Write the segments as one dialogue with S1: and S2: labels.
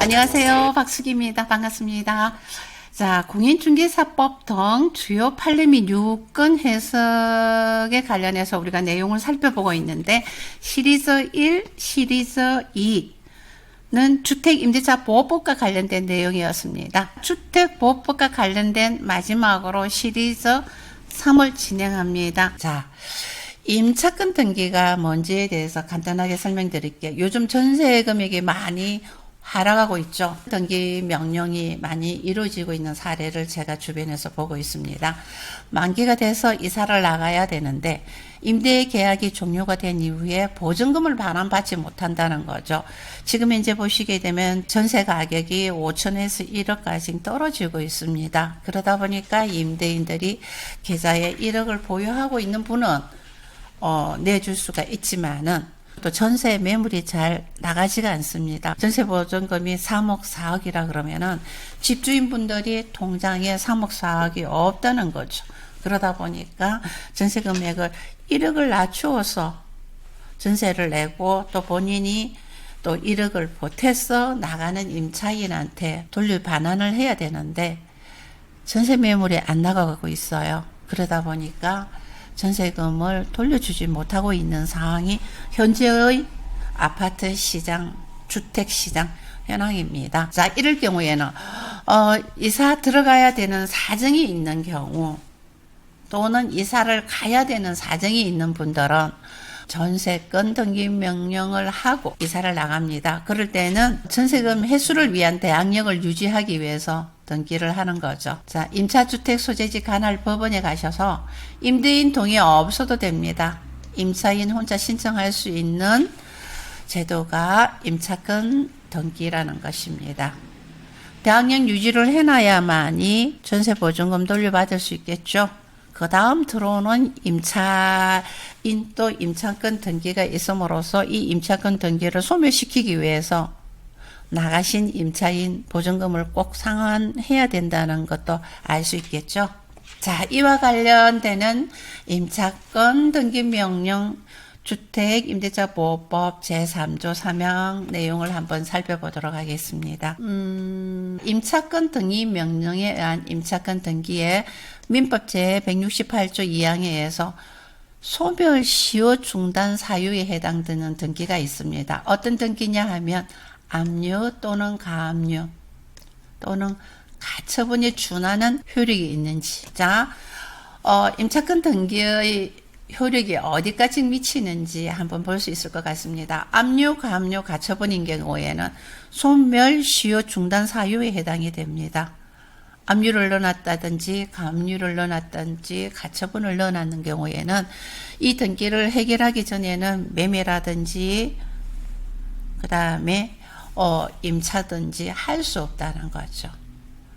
S1: 안녕하세요. 박수기입니다. 반갑습니다. 자, 공인중개사법 등 주요 판례 및 유권 해석에 관련해서 우리가 내용을 살펴보고 있는데 시리즈 1, 시리즈 2는 주택임대차보호법과 관련된 내용이었습니다. 주택보호법과 관련된 마지막으로 시리즈 3을 진행합니다. 자, 임차권 등기가 뭔지에 대해서 간단하게 설명드릴게요. 요즘 전세 금액이 많이 하락하고 있죠. 등기 명령이 많이 이루어지고 있는 사례를 제가 주변에서 보고 있습니다. 만기가 돼서 이사를 나가야 되는데 임대 계약이 종료가 된 이후에 보증금을 반환받지 못한다는 거죠. 지금 이제 보시게 되면 전세 가격이 5천에서 1억까지 떨어지고 있습니다. 그러다 보니까 임대인들이 계좌에 1억을 보유하고 있는 분은 내줄 수가 있지만은 또 전세 매물이 잘 나가지가 않습니다. 전세 보증금이 3억, 4억이라 그러면은 집주인분들이 통장에 3억, 4억이 없다는 거죠. 그러다 보니까 전세 금액을 1억을 낮추어서 전세를 내고 또 본인이 또 1억을 보태서 나가는 임차인한테 돌려 반환을 해야 되는데 전세 매물이 안 나가고 있어요. 그러다 보니까 전세금을 돌려주지 못하고 있는 상황이 현재의 아파트 시장, 주택 시장 현황입니다. 자, 이럴 경우에는 이사 들어가야 되는 사정이 있는 경우 또는 이사를 가야 되는 사정이 있는 분들은 전세권 등기 명령을 하고 이사를 나갑니다. 그럴 때는 전세금 회수를 위한 대항력을 유지하기 위해서 등기를 하는 거죠. 자, 임차주택 소재지 관할 법원에 가셔서 임대인 동의 없어도 됩니다. 임차인 혼자 신청할 수 있는 제도가 임차권 등기라는 것입니다. 대항력 유지를 해놔야만이 전세보증금 돌려받을 수 있겠죠. 그 다음 들어오는 임차인 또 임차권 등기가 있음으로써 이 임차권 등기를 소멸시키기 위해서 나가신 임차인 보증금을 꼭 상환해야 된다는 것도 알 수 있겠죠. 자, 이와 관련되는 임차권 등기 명령 주택임대차보호법 제3조 3항 내용을 한번 살펴보도록 하겠습니다. 임차권 등기 명령에 의한 임차권 등기에 민법 제168조 2항에 의해서 소멸, 시효, 중단 사유에 해당되는 등기가 있습니다. 어떤 등기냐 하면 압류 또는 가압류 또는 가처분에 준하는 효력이 있는지. 자, 임차권 등기의 효력이 어디까지 미치는지 한번 볼 수 있을 것 같습니다. 압류, 가압류, 가처분인 경우에는 소멸, 시효, 중단 사유에 해당이 됩니다. 압류를 넣어놨다든지 가압류를 넣어놨든지 가처분을 넣어놨는 경우에는 이 등기를 해결하기 전에는 매매라든지 그 다음에 임차든지 할 수 없다는 거죠.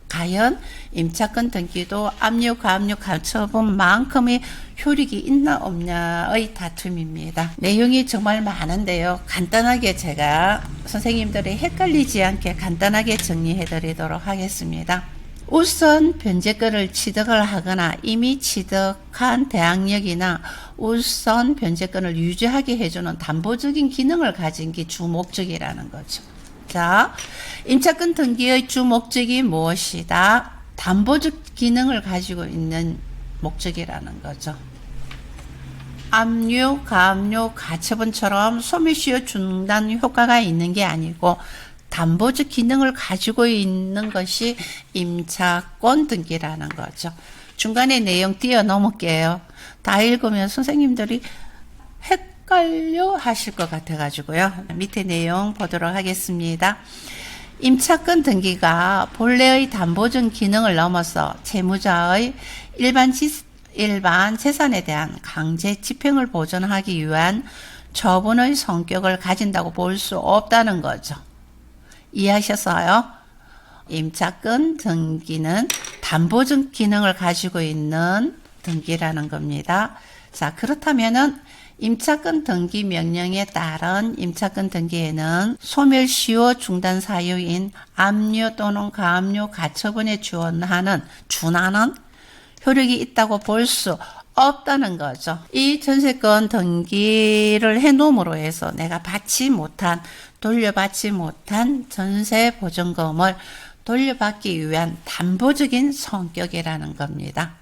S1: 과연 임차권 등기도 압류, 가압류, 가처분만큼의 효력이 있나 없냐의 다툼입니다. 내용이 정말 많은데요. 간단하게 제가 선생님들이 헷갈리지 않게 간단하게 정리해 드리도록 하겠습니다. 우선 변제권을 취득을 하거나 이미 취득한 대항력이나 우선 변제권을 유지하게 해주는 담보적인 기능을 가진 게 주목적이라는 거죠. 자, 임차권 등기의 주목적이 무엇이다? 담보적 기능을 가지고 있는 목적이라는 거죠. 압류, 가압류, 가처분처럼 소멸시효 중단 효과가 있는 게 아니고 담보적 기능을 가지고 있는 것이 임차권 등기라는 거죠. 중간에 내용 뛰어넘을게요. 다 읽으면 선생님들이 헷갈려 하실 것 같아가지고요. 밑에 내용 보도록 하겠습니다. 임차권 등기가 본래의 담보적 기능을 넘어서 채무자의 일반 재산에 대한 강제 집행을 보존하기 위한 처분의 성격을 가진다고 볼 수 없다는 거죠. 이해하셨어요? 임차권 등기는 담보적 기능을 가지고 있는 등기라는 겁니다. 자, 그렇다면은 임차권 등기 명령에 따른 임차권 등기에는 소멸, 시효, 중단 사유인 압류 또는 가압류, 가처분에 준하는 효력이 있다고 볼 수 없다는 거죠. 이 전세권 등기를 해놓음으로 해서 내가 돌려받지 못한 전세 보증금을 돌려받기 위한 담보적인 성격이라는 겁니다.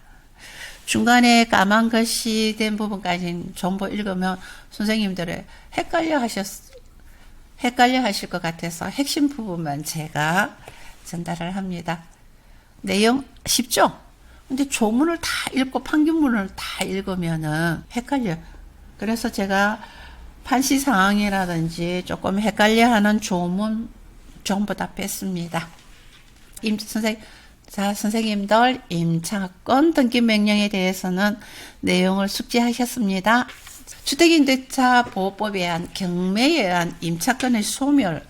S1: 중간에 까만 글씨 된 부분까지 전부 읽으면 선생님들이 헷갈려 하실 것 같아서 핵심 부분만 제가 전달을 합니다. 내용 쉽죠? 근데 조문을 다 읽고 판결문을 다 읽으면은 헷갈려. 그래서 제가 판시 상황이라든지 조금 헷갈려 하는 조문 전부 다 뺐습니다. 선생님들 임차권 등기 명령에 대해서는 내용을 숙지하셨습니다. 주택임대차 보호법에 의한 경매에 의한 임차권의 소멸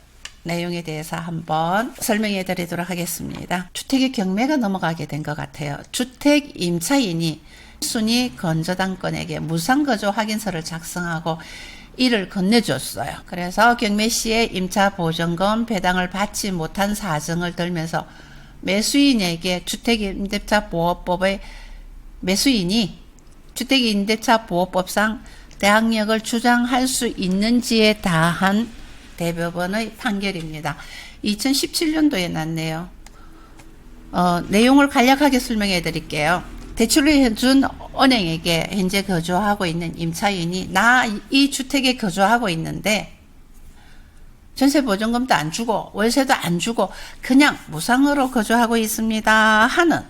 S1: 내용에 대해서 한번 설명해 드리도록 하겠습니다. 주택의 경매가 넘어가게 된 것 같아요. 주택 임차인이 순위 건저당권에게 무상거주 확인서를 작성하고 이를 건네줬어요. 그래서 경매 시에 임차 보증금 배당을 받지 못한 사정을 들면서 매수인에게 주택임대차 보호법의 매수인이 주택임대차 보호법상 대항력을 주장할 수 있는지에 대한 대법원의 판결입니다. 2017년도에 났네요. 내용을 간략하게 설명해 드릴게요. 대출을 해준 은행에게 현재 거주하고 있는 임차인이 나 이 주택에 거주하고 있는데 전세 보증금도 안 주고 월세도 안 주고 그냥 무상으로 거주하고 있습니다 하는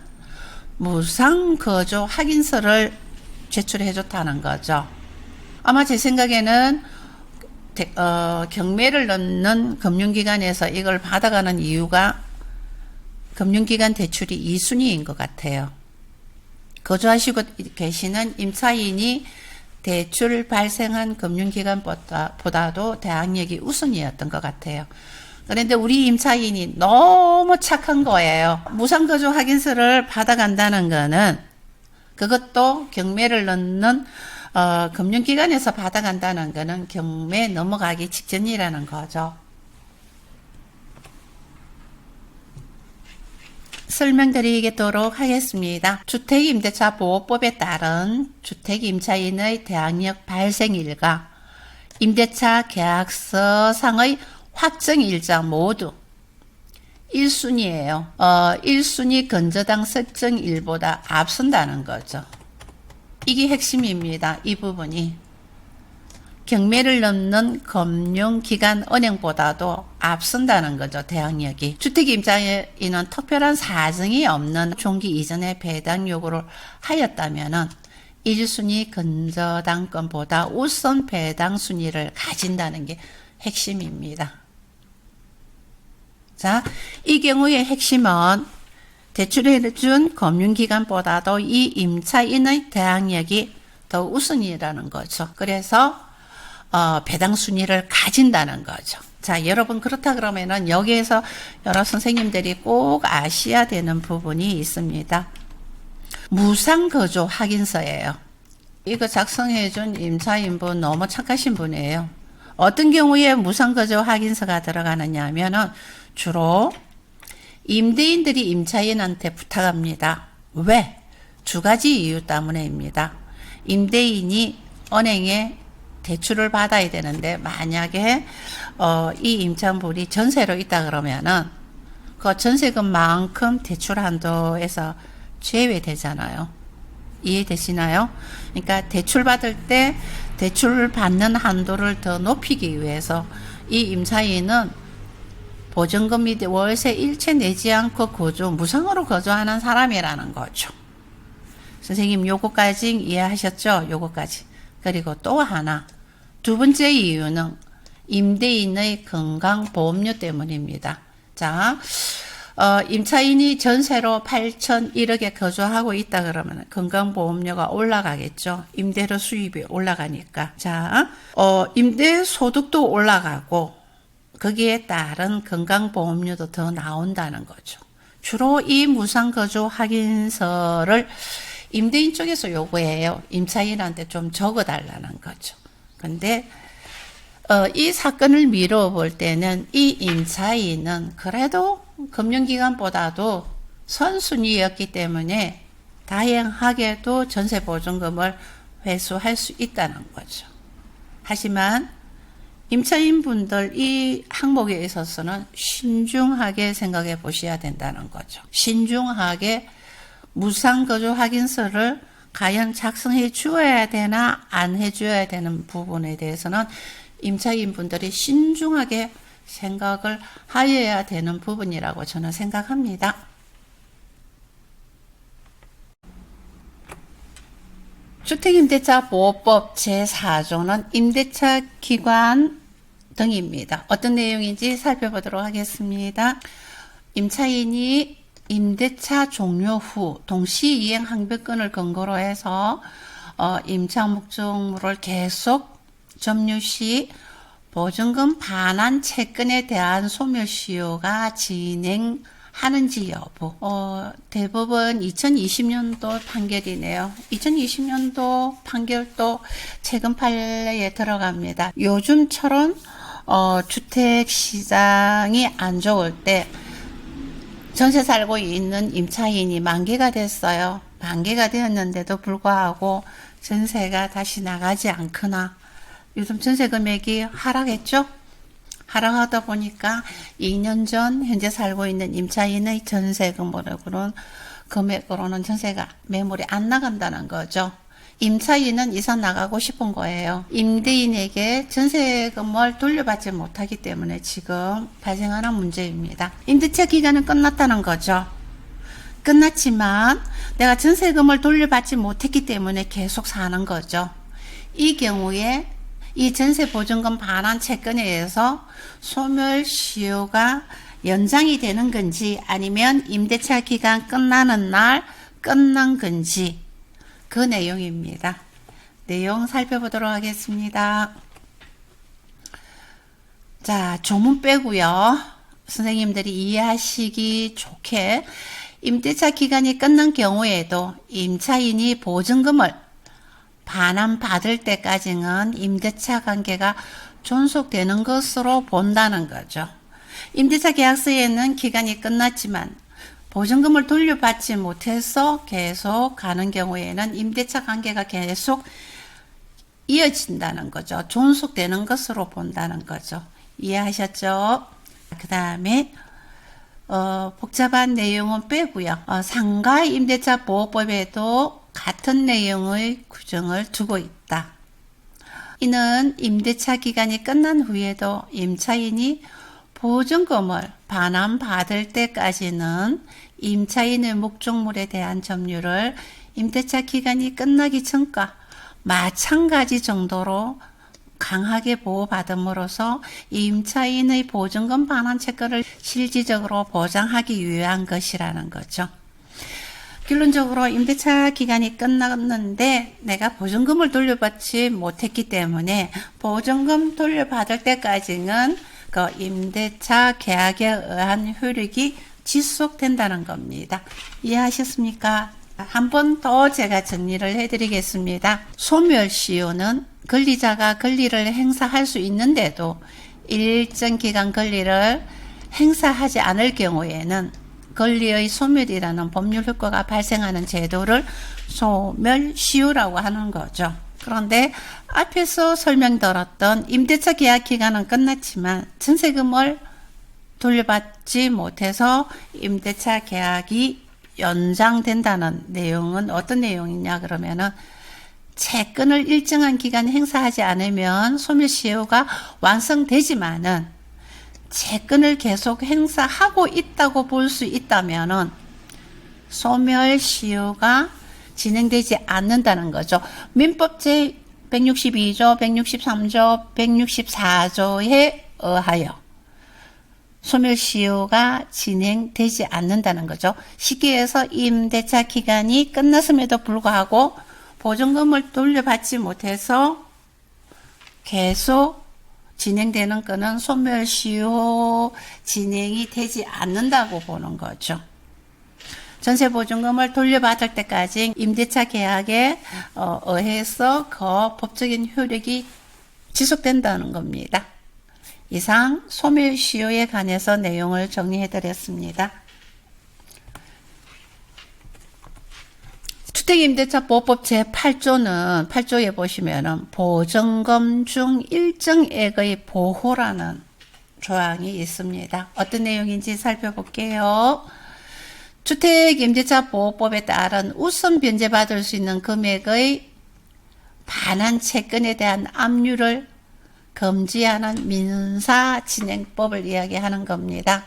S1: 무상 거주 확인서를 제출해 줬다는 거죠. 아마 제 생각에는 경매를 넣는 금융기관에서 이걸 받아가는 이유가 금융기관 대출이 2순위인 것 같아요. 거주하시고 계시는 임차인이 대출 발생한 금융기관보다도 대항력이 우선이었던 것 같아요. 그런데 우리 임차인이 너무 착한 거예요. 무상거주 확인서를 받아간다는 거는 그것도 경매를 넣는 금융기관에서 받아간다는 거는 경매 넘어가기 직전이라는 거죠. 설명드리도록 하겠습니다. 주택임대차 보호법에 따른 주택임차인의 대항력 발생일과 임대차 계약서상의 확정일자 모두 1순위예요. 1순위 건저당 설정일보다 앞선다는 거죠. 이게 핵심입니다. 이 부분이. 경매를 넘는 금융기관 은행보다도 앞선다는 거죠. 대항력이. 주택임차인은 특별한 사정이 없는 종기 이전에 배당 요구를 하였다면 1순위 건저당권보다 우선 배당 순위를 가진다는 게 핵심입니다. 자, 이 경우의 핵심은 대출해준 금융기관보다도 이 임차인의 대항력이 더 우선이라는 거죠. 그래서 배당 순위를 가진다는 거죠. 자, 여러분 그렇다 그러면은 여기에서 여러 선생님들이 꼭 아셔야 되는 부분이 있습니다. 무상거주 확인서예요. 이거 작성해준 임차인분 너무 착하신 분이에요. 어떤 경우에 무상거주 확인서가 들어가느냐 하면은 주로 임대인들이 임차인한테 부탁합니다. 왜? 두 가지 이유 때문에입니다. 임대인이 은행에 대출을 받아야 되는데 만약에 이 임차인분이 전세로 있다 그러면은 그 전세금만큼 대출 한도에서 제외되잖아요. 이해되시나요? 그러니까 대출 받을 때 대출 받는 한도를 더 높이기 위해서 이 임차인은 보증금 및 월세 일체 내지 않고 무상으로 거주하는 사람이라는 거죠. 선생님 요거까지 이해하셨죠? 요거까지. 그리고 또 하나, 두 번째 이유는 임대인의 건강보험료 때문입니다. 자, 임차인이 전세로 8,001억에 거주하고 있다 그러면 건강보험료가 올라가겠죠. 임대료 수입이 올라가니까. 자, 임대 소득도 올라가고 거기에 따른 건강보험료도 더 나온다는 거죠. 주로 이 무상거주 확인서를 임대인 쪽에서 요구해요. 임차인한테 좀 적어달라는 거죠. 근데 이 사건을 미뤄볼 때는 이 임차인은 그래도 금융기관보다도 선순위였기 때문에 다행하게도 전세보증금을 회수할 수 있다는 거죠. 하지만 임차인분들 이 항목에 있어서는 신중하게 생각해 보셔야 된다는 거죠. 신중하게 무상거주 확인서를 과연 작성해 주어야 되나 안 해줘야 되는 부분에 대해서는 임차인분들이 신중하게 생각을 하여야 되는 부분이라고 저는 생각합니다. 주택임대차 보호법 제4조는 임대차 기관 등입니다. 어떤 내용인지 살펴보도록 하겠습니다. 임차인이 임대차 종료 후 동시이행 항변권을 근거로 해서 임차 목적물을 계속 점유 시 보증금 반환 채권에 대한 소멸시효가 진행하는지 여부. 대법원 2020년도 판결이네요. 2020년도 판결도 최근 판례에 들어갑니다. 요즘처럼 주택 시장이 안 좋을 때 전세 살고 있는 임차인이 만기가 됐어요. 만기가 되었는데도 불구하고 전세가 다시 나가지 않거나 요즘 전세 금액이 하락했죠? 하락하다 보니까 2년 전 현재 살고 있는 임차인의 전세 금액으로는 전세가 매물이 안 나간다는 거죠. 임차인은 이사 나가고 싶은 거예요. 임대인에게 전세금을 돌려받지 못하기 때문에 지금 발생하는 문제입니다. 임대차 기간은 끝났다는 거죠. 끝났지만 내가 전세금을 돌려받지 못했기 때문에 계속 사는 거죠. 이 경우에 이 전세보증금 반환 채권에 의해서 소멸시효가 연장이 되는 건지 아니면 임대차 기간 끝나는 날 끝난 건지 그 내용입니다. 내용 살펴보도록 하겠습니다. 자, 조문 빼고요. 선생님들이 이해하시기 좋게 임대차 기간이 끝난 경우에도 임차인이 보증금을 반환받을 때까지는 임대차 관계가 존속되는 것으로 본다는 거죠. 임대차 계약서에는 기간이 끝났지만 보증금을 돌려받지 못해서 계속 가는 경우에는 임대차 관계가 계속 이어진다는 거죠. 존속되는 것으로 본다는 거죠. 이해하셨죠? 그 다음에 복잡한 내용은 빼고요. 상가 임대차 보호법에도 같은 내용의 규정을 두고 있다. 이는 임대차 기간이 끝난 후에도 임차인이 보증금을 반환받을 때까지는 임차인의 목적물에 대한 점유를 임대차 기간이 끝나기 전과 마찬가지 정도로 강하게 보호받음으로써 임차인의 보증금 반환 채권을 실질적으로 보장하기 위한 것이라는 거죠. 결론적으로 임대차 기간이 끝났는데 내가 보증금을 돌려받지 못했기 때문에 보증금 돌려받을 때까지는 그 임대차 계약에 의한 효력이 지속된다는 겁니다. 이해하셨습니까? 한 번 더 제가 정리를 해드리겠습니다. 소멸시효는 권리자가 권리를 행사할 수 있는데도 일정 기간 권리를 행사하지 않을 경우에는 권리의 소멸이라는 법률 효과가 발생하는 제도를 소멸시효라고 하는 거죠. 그런데 앞에서 설명드렸던 임대차 계약 기간은 끝났지만 전세금을 돌려받지 못해서 임대차 계약이 연장된다는 내용은 어떤 내용이냐 그러면은 채권을 일정한 기간 행사하지 않으면 소멸시효가 완성되지만은 채권을 계속 행사하고 있다고 볼 수 있다면은 소멸시효가 진행되지 않는다는 거죠. 민법 제 162조, 163조, 164조에 의하여 소멸시효가 진행되지 않는다는 거죠. 쉽게 해서 임대차 기간이 끝났음에도 불구하고 보증금을 돌려받지 못해서 계속 진행되는 거는 소멸시효 진행이 되지 않는다고 보는 거죠. 전세보증금을 돌려받을 때까지 임대차 계약에 의해서 그 법적인 효력이 지속된다는 겁니다. 이상 소멸시효에 관해서 내용을 정리해 드렸습니다. 주택임대차보호법 제8조는 8조에 보시면은 보증금 중 일정액의 보호라는 조항이 있습니다. 어떤 내용인지 살펴볼게요. 주택임대차보호법에 따른 우선 변제받을 수 있는 금액의 반환 채권에 대한 압류를 금지하는 민사진행법을 이야기하는 겁니다.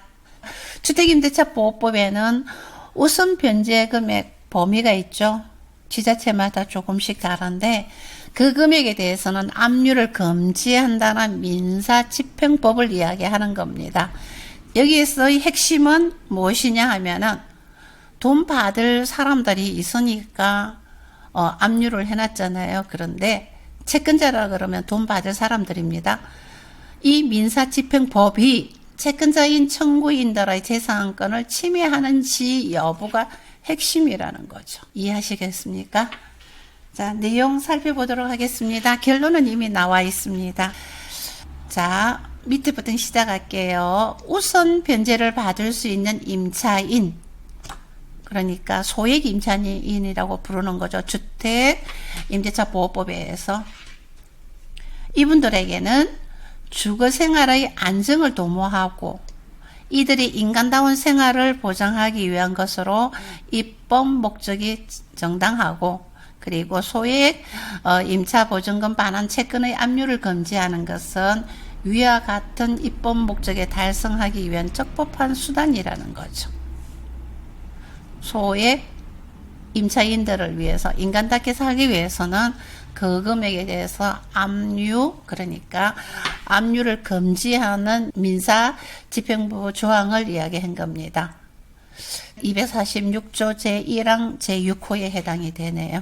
S1: 주택임대차보호법에는 우선 변제 금액 범위가 있죠. 지자체마다 조금씩 다른데 그 금액에 대해서는 압류를 금지한다는 민사집행법을 이야기하는 겁니다. 여기에서의 핵심은 무엇이냐 하면은 돈 받을 사람들이 있으니까 압류를 해놨잖아요. 그런데 채권자라 그러면 돈 받을 사람들입니다. 이 민사집행법이 채권자인 청구인들의 재산권을 침해하는지 여부가 핵심이라는 거죠. 이해하시겠습니까? 자, 내용 살펴보도록 하겠습니다. 결론은 이미 나와 있습니다. 자, 밑에부터 시작할게요. 우선 변제를 받을 수 있는 임차인, 그러니까 소액 임차인이라고 부르는 거죠. 주택임대차보호법에서 이분들에게는 주거 생활의 안정을 도모하고 이들이 인간다운 생활을 보장하기 위한 것으로 입법 목적이 정당하고, 그리고 소액 임차보증금 반환 채권의 압류를 금지하는 것은 위와 같은 입법 목적에 달성하기 위한 적법한 수단이라는 거죠. 소액 임차인들을 위해서 인간답게 살기 위해서는 그 금액에 대해서 압류, 그러니까 압류를 금지하는 민사집행부 조항을 이야기한 겁니다. 246조 제1항 제6호에 해당이 되네요.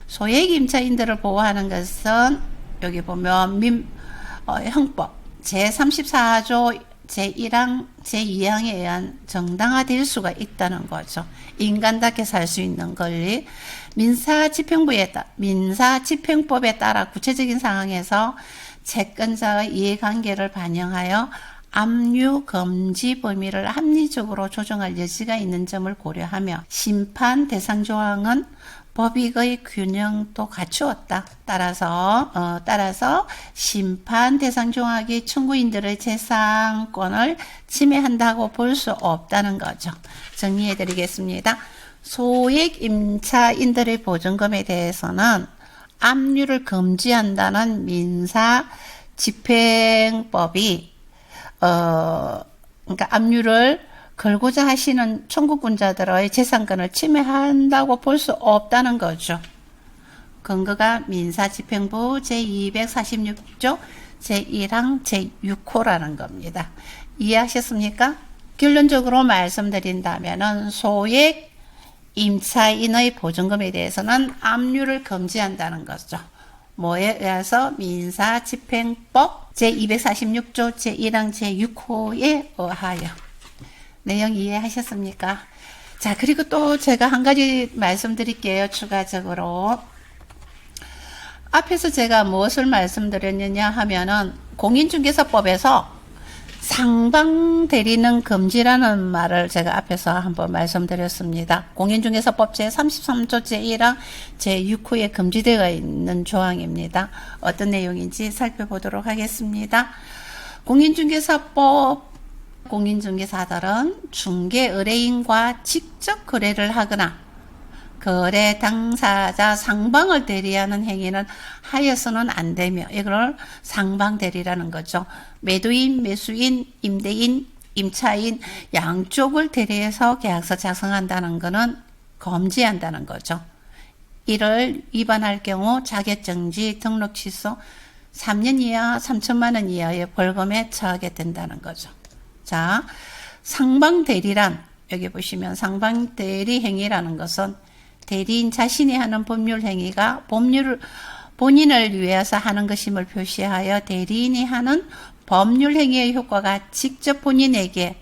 S1: 소액 임차인들을 보호하는 것은 여기 보면 형법 제34조 제1항 제2항에 의한 정당화될 수가 있다는 거죠. 인간답게 살 수 있는 권리. 민사집행법에 따라 구체적인 상황에서 채권자의 이해관계를 반영하여 압류 금지 범위를 합리적으로 조정할 여지가 있는 점을 고려하며 심판 대상 조항은 법익의 균형도 갖추었다. 따라서 심판 대상 조항이 청구인들의 재산권을 침해한다고 볼 수 없다는 거죠. 정리해 드리겠습니다. 소액 임차인들의 보증금에 대해서는 압류를 금지한다는 민사집행법이 그러니까 압류를 걸고자 하시는 청구권자들의 재산권을 침해한다고 볼 수 없다는 거죠. 근거가 민사집행부 제246조 제1항 제6호라는 겁니다. 이해하셨습니까? 결론적으로 말씀드린다면 소액 임차인의 보증금에 대해서는 압류를 금지한다는 거죠. 뭐에 의해서? 민사집행법 제246조 제1항 제6호에 의하여. 내용 이해하셨습니까? 자, 그리고 또 제가 한 가지 말씀드릴게요. 추가적으로. 앞에서 제가 무엇을 말씀드렸느냐 하면은 공인중개사법에서 상방대리는 금지라는 말을 제가 앞에서 한번 말씀드렸습니다. 공인중개사법 제33조 제1항 제6호에 금지되어 있는 조항입니다. 어떤 내용인지 살펴보도록 하겠습니다. 공인중개사들은 중개 의뢰인과 직접 거래를 하거나 거래 당사자 상방을 대리하는 행위는 하여서는 안 되며 이걸 상방 대리라는 거죠. 매도인, 매수인, 임대인, 임차인 양쪽을 대리해서 계약서 작성한다는 것은 금지한다는 거죠. 이를 위반할 경우 자격정지, 등록 취소, 3년 이하 3천만 원 이하의 벌금에 처하게 된다는 거죠. 자, 상방 대리란 여기 보시면 상방 대리 행위라는 것은 대리인 자신이 하는 법률 행위가 본인을 위해서 하는 것임을 표시하여 대리인이 하는 법률 행위의 효과가 직접 본인에게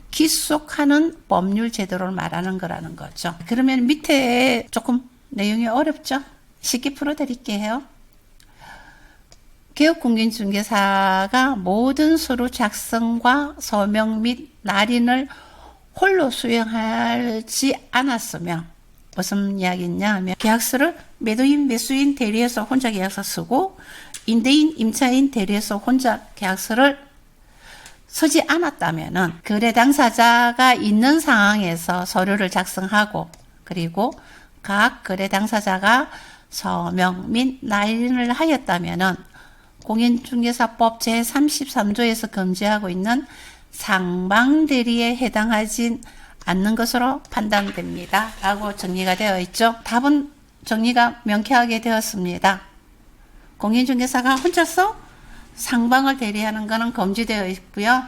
S1: 기속하는 법률 제도를 말하는 거라는 거죠. 그러면 밑에 조금 내용이 어렵죠? 쉽게 풀어드릴게요. 개업공인중개사가 모든 서류 작성과 서명 및 날인을 홀로 수행하지 않았으며 무슨 이야기냐 하면 계약서를 매도인, 매수인 대리해서 혼자 계약서 쓰고 임대인, 임차인 대리해서 혼자 계약서를 쓰지 않았다면은 거래 당사자가 있는 상황에서 서류를 작성하고 그리고 각 거래 당사자가 서명 및 나인을 하였다면은 공인중개사법 제33조에서 금지하고 있는 상방대리에 해당하진 않는 것으로 판단됩니다. 라고 정리가 되어 있죠. 답은 정리가 명쾌하게 되었습니다. 공인중개사가 혼자서 상방을 대리하는 것은 금지되어 있고요.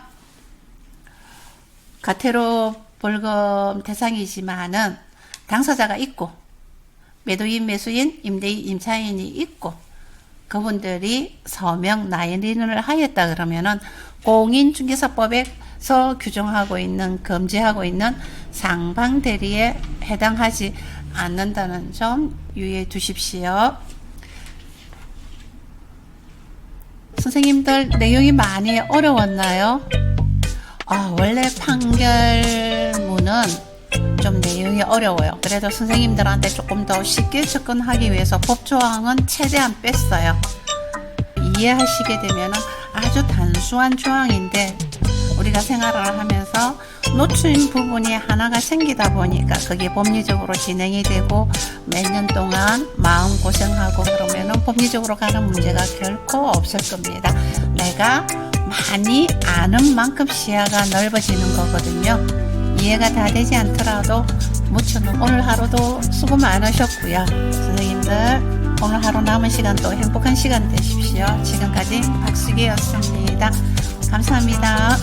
S1: 과태료 벌금 대상이지만은 당사자가 있고 매도인, 매수인, 임대인, 임차인이 있고 그분들이 서명, 나인을 하였다 그러면은 공인중개사법에서 규정하고 있는, 금지하고 있는 상방대리에 해당하지 않는다는 점 유의해 두십시오. 선생님들 내용이 많이 어려웠나요? 원래 판결문은 좀 내용이 어려워요. 그래도 선생님들한테 조금 더 쉽게 접근하기 위해서 법조항은 최대한 뺐어요. 이해하시게 되면 아주 단순한 조항인데 우리가 생활을 하면서 놓친 부분이 하나가 생기다 보니까 그게 법리적으로 진행이 되고 몇 년 동안 마음고생하고 그러면은 법리적으로 가는 문제가 결코 없을 겁니다. 내가 많이 아는 만큼 시야가 넓어지는 거거든요. 이해가 다 되지 않더라도 무척 오늘 하루도 수고 많으셨고요. 선생님들 오늘 하루 남은 시간도 행복한 시간 되십시오. 지금까지 박수기였습니다. 감사합니다.